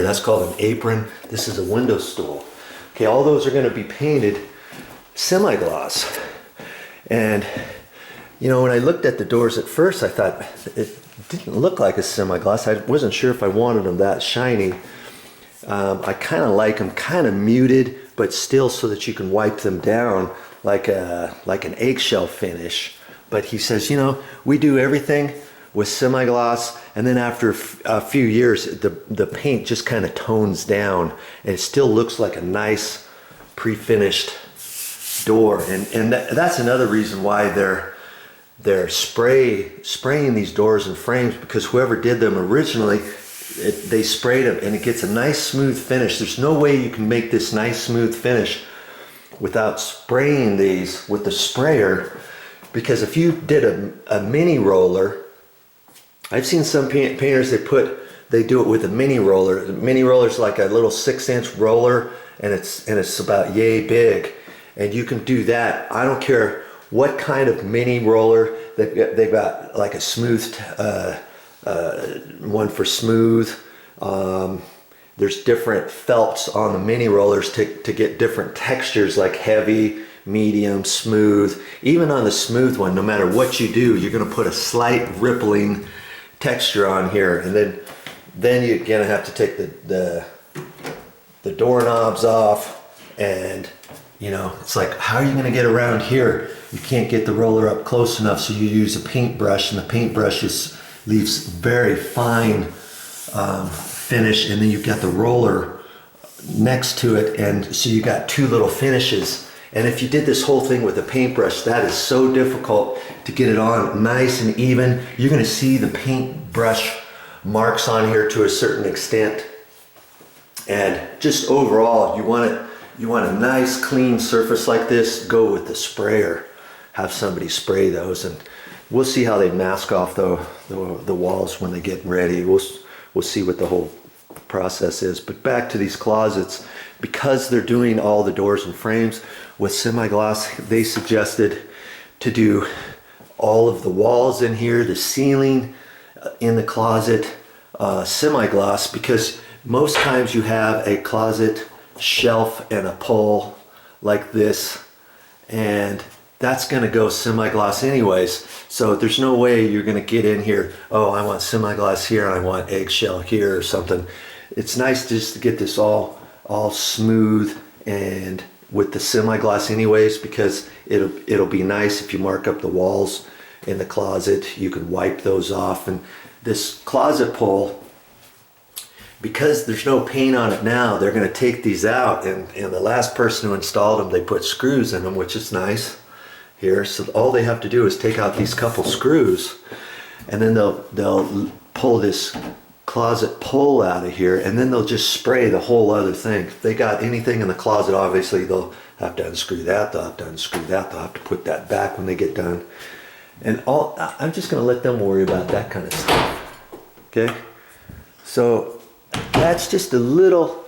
That's called an apron. This is a window stool. Okay, all those are going to be painted semi-gloss. And you know, when I looked at the doors at first, I thought it didn't look like a semi-gloss. I wasn't sure if I wanted them that shiny. I kind of like them kind of muted, but still so that you can wipe them down like an eggshell finish. But he says, you know, we do everything with semi-gloss, and then after a few years, the paint just kind of tones down, and it still looks like a nice pre-finished door. And that's another reason why they're spraying these doors and frames, because whoever did them originally, they sprayed them and it gets a nice smooth finish. There's no way you can make this nice smooth finish without spraying these with the sprayer, because if you did a mini roller, I've seen some painters, they do it with a mini roller. The mini roller is like a little 6-inch roller, and it's about yay big, and you can do that. I don't care what kind of mini roller. They've got like a smooth one for smooth. There's different felts on the mini rollers to get different textures, like heavy, medium, smooth. Even on the smooth one, no matter what you do, you're going to put a slight rippling texture on here, and then you're gonna have to take the doorknobs off, and you know, it's like, how are you gonna get around here? You can't get the roller up close enough, so you use a paintbrush, and the paintbrush leaves very fine finish, and then you've got the roller next to it, and so you got two little finishes. And if you did this whole thing with a paintbrush, that is so difficult to get it on nice and even. You're going to see the paintbrush marks on here to a certain extent. And just overall, you want a nice clean surface like this, go with the sprayer. Have somebody spray those, and we'll see how they mask off the walls when they get ready. We'll see what the whole process is. But back to these closets, because they're doing all the doors and frames with semi-gloss, they suggested to do all of the walls in here, the ceiling in the closet, semi-gloss, because most times you have a closet shelf and a pole like this, and that's going to go semi-gloss anyways. So there's no way you're going to get in here, oh, I want semi-gloss here, I want eggshell here or something. It's nice just to get this all smooth and with the semi-gloss anyways, because it'll be nice if you mark up the walls in the closet. You can wipe those off. And this closet pole, because there's no paint on it now, they're going to take these out, and the last person who installed them, they put screws in them, which is nice here. So all they have to do is take out these couple screws, and then they'll pull this closet pole out of here, and then they'll just spray the whole other thing. If they got anything in the closet, obviously they'll have to unscrew that, they'll have to unscrew that, they'll have to put that back when they get done. And I'm just going to let them worry about that kind of stuff. Okay? So that's just a little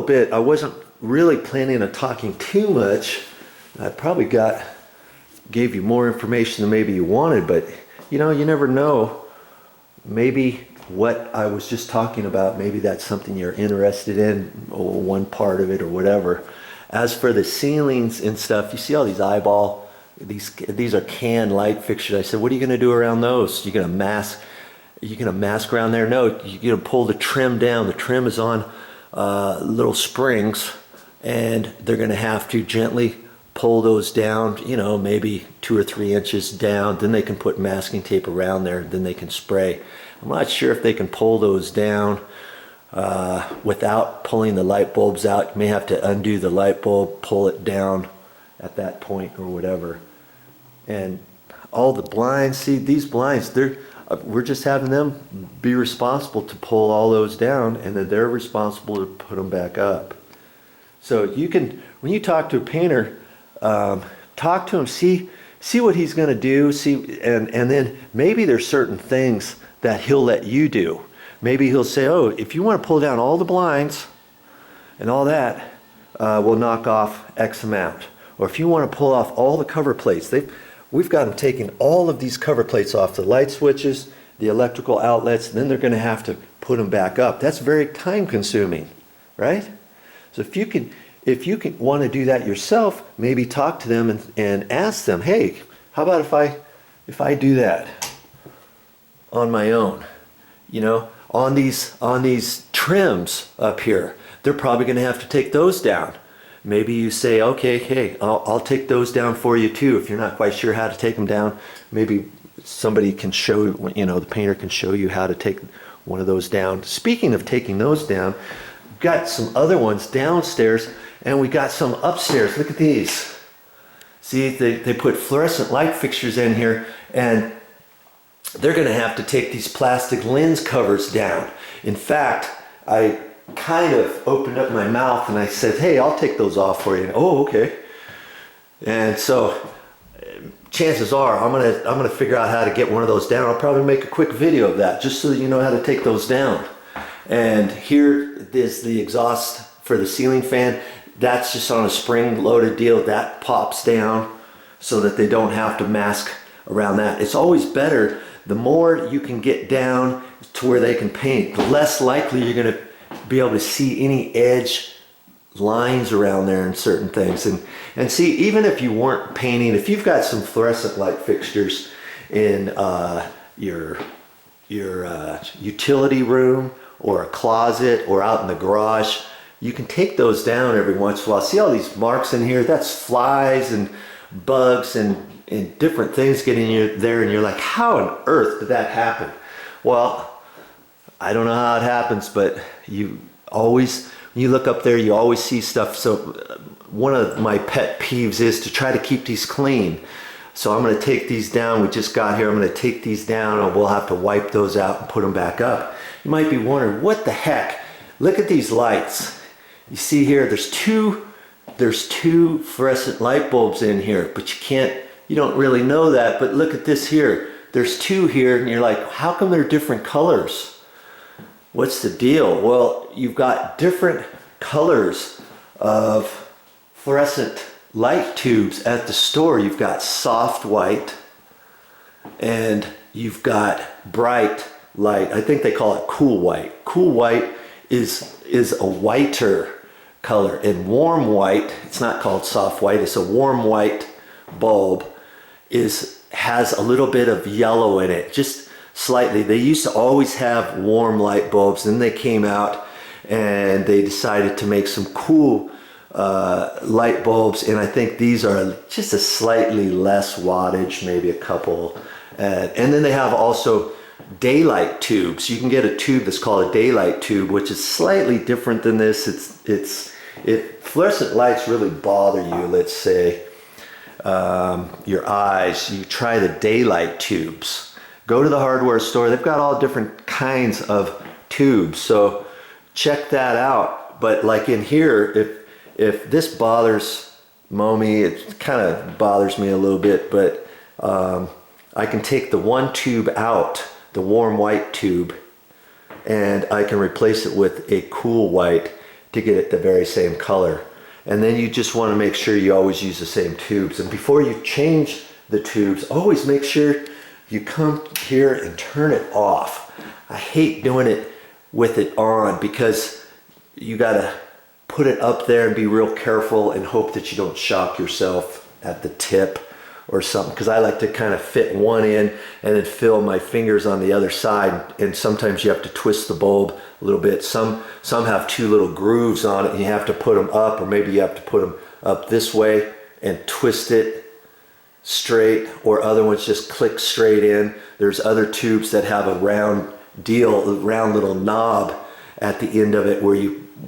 bit. I wasn't really planning on talking too much. I probably gave you more information than maybe you wanted, but you know, you never know. Maybe what I was just talking about, maybe that's something you're interested in, or one part of it or whatever. As for the ceilings and stuff, you see all these eyeball, these are can light fixtures. I said, what are you going to do around those? You're going to mask around there? No, you're going to pull the trim down. The trim is on little springs, and they're going to have to gently pull those down, you know, maybe 2 or 3 inches down. Then they can put masking tape around there, then they can spray. I'm not sure if they can pull those down without pulling the light bulbs out. You may have to undo the light bulb, pull it down at that point or whatever. And all the blinds, see these blinds, we're just having them be responsible to pull all those down, and then they're responsible to put them back up. So you can, when you talk to a painter, talk to him, see what he's going to do, and then maybe there's certain things that he'll let you do. Maybe he'll say, oh, if you want to pull down all the blinds and all that, we'll knock off X amount. Or if you want to pull off all the cover plates, we've got them taking all of these cover plates off, the light switches, the electrical outlets, and then they're going to have to put put them back up. That's very time consuming, right? So if you can want to do that yourself, maybe talk to them and ask them, hey, how about if I do that on my own? You know, on these trims up here, they're probably going to have to take those down. Maybe you say, okay, hey, I'll take those down for you too. If you're not quite sure how to take them down, maybe somebody can show, you know, the painter can show you how to take one of those down. Speaking of taking those down, we've got some other ones downstairs and we got some upstairs. Look at these. See, they put fluorescent light fixtures in here, and they're going to have to take these plastic lens covers down. In fact, I kind of opened up my mouth and I said, hey, I'll take those off for you. And, oh, okay. And so chances are I'm gonna figure out how to get one of those down. I'll probably make a quick video of that just so that you know how to take those down. And here is the exhaust for the ceiling fan. That's just on a spring loaded deal. That pops down so that they don't have to mask around that. It's always better, the more you can get down to where they can paint, the less likely you're gonna be able to see any edge lines around there and certain things. And see, even if you weren't painting, if you've got some fluorescent light fixtures in your utility room or a closet or out in the garage, you can take those down every once in a while. See all these marks in here? That's flies and bugs and different things getting in there, and you're like, how on earth did that happen? Well, I don't know how it happens, but you always, when you look up there, you always see stuff. So one of my pet peeves is to try to keep these clean. So I'm going to take these down. We just got here. I'm going to take these down, and we'll have to wipe those out and put them back up. You might be wondering, what the heck? Look at these lights. You see here, there's two fluorescent light bulbs in here, but you don't really know that. But look at this here. There's two here, and you're like, how come they're different colors? What's the deal? Well, you've got different colors of fluorescent light tubes at the store. You've got soft white and you've got bright light. I think they call it cool white. Cool white is a whiter color, and warm white, it's not called soft white, it's a warm white bulb, has a little bit of yellow in it, just slightly. They used to always have warm light bulbs, then they came out and they decided to make some cool light bulbs, and I think these are just a slightly less wattage, maybe a couple, and then they have also daylight tubes. You can get a tube that's called a daylight tube, which is slightly different than this. If fluorescent lights really bother you, let's say your eyes, you try the daylight tubes. Go to the hardware store. They've got all different kinds of tubes, so check that out. But like in here, if this bothers Momi, it kind of bothers me a little bit, but I can take the one tube out, the warm white tube, and I can replace it with a cool white to get it the very same color. And then you just want to make sure you always use the same tubes. And before you change the tubes, always make sure you come here and turn it off. I hate doing it with it on, because you got to put it up there and be real careful and hope that you don't shock yourself at the tip or something, because I like to kind of fit one in and then fill my fingers on the other side, and sometimes you have to twist the bulb a little bit. Some have two little grooves on it and you have to put them up, or maybe you have to put them up this way and twist it straight, or other ones just click straight in. There's other tubes that have a round little knob at the end of it where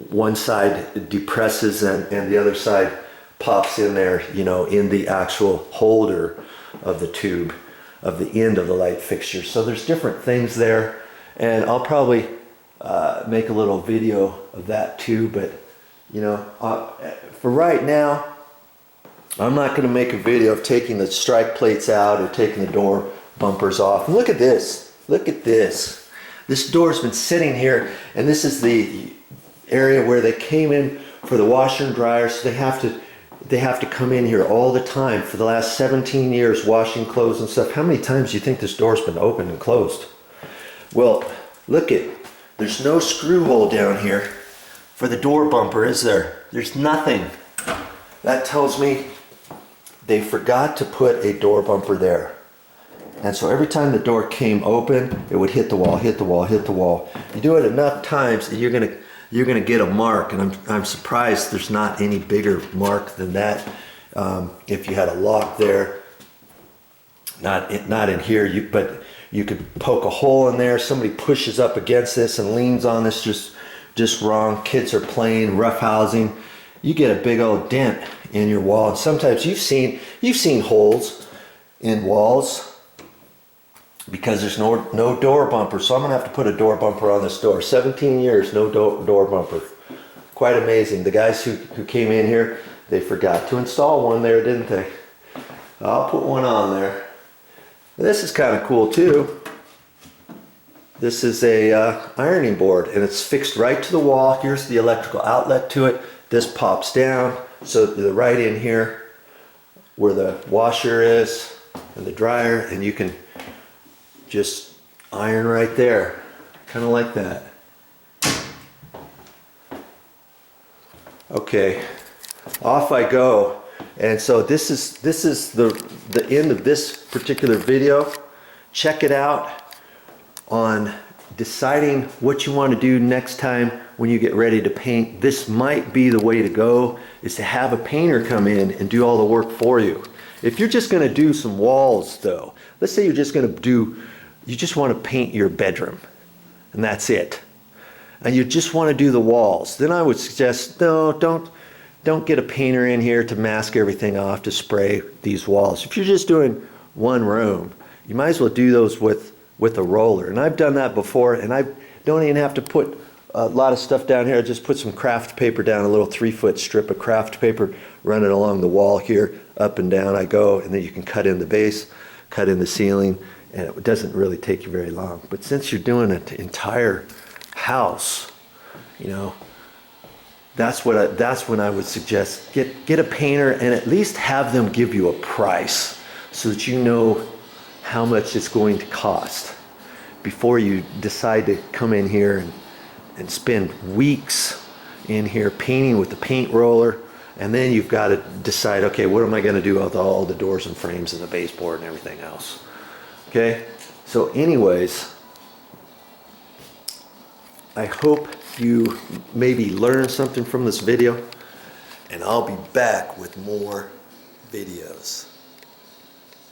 one side depresses and the other side pops in there, you know, in the actual holder of the tube of the end of the light fixture. So there's different things there, and I'll probably make a little video of that too. But you know, for right now, I'm not going to make a video of taking the strike plates out or taking the door bumpers off. And look at this. Look at this. This door's been sitting here, and this is the area where they came in for the washer and dryer, so they have to come in here all the time for the last 17 years washing clothes and stuff. How many times do you think this door's been opened and closed? Well, look at There's no screw hole down here for the door bumper, is there? There's nothing. That tells me they forgot to put a door bumper there. And so every time the door came open, it would hit the wall, hit the wall, hit the wall. You do it enough times and you're gonna get a mark, and I'm surprised there's not any bigger mark than that. If you had a lock there, not in here, but you could poke a hole in there. Somebody pushes up against this and leans on this just wrong. Kids are playing, roughhousing. You get a big old dent in your wall. And sometimes you've seen holes in walls because there's no door bumper. So I'm gonna have to put a door bumper on this door. 17 years, no door bumper. Quite amazing. The guys who came in here, they forgot to install one there, didn't they? I'll put one on there. This is kind of cool too. This is a ironing board, and it's fixed right to the wall. Here's the electrical outlet to it. This pops down, so the right in here where the washer is and the dryer, and you can just iron right there, kind of like that. Okay, off I go. And so this is the end of this particular video. Check it out on deciding what you want to do next time when you get ready to paint. This might be the way to go, is to have a painter come in and do all the work for you. If you're just going to do some walls though, let's say you're just going to you just want to paint your bedroom and that's it, and you just want to do the walls, then I would suggest, no, don't get a painter in here to mask everything off, to spray these walls. If you're just doing one room, you might as well do those with a roller. And I've done that before, and I don't even have to put a lot of stuff down here. I just put some craft paper down, a little 3-foot strip of craft paper, run it along the wall here, up and down I go, and then you can cut in the base, cut in the ceiling, and it doesn't really take you very long. But since you're doing an entire house, you know, that's when I would suggest get a painter, and at least have them give you a price so that you know how much it's going to cost before you decide to come in here and spend weeks in here painting with the paint roller. And then you've got to decide, okay, what am I going to do with all the doors and frames and the baseboard and everything else? Okay, so anyways, I hope you maybe learned something from this video, and I'll be back with more videos.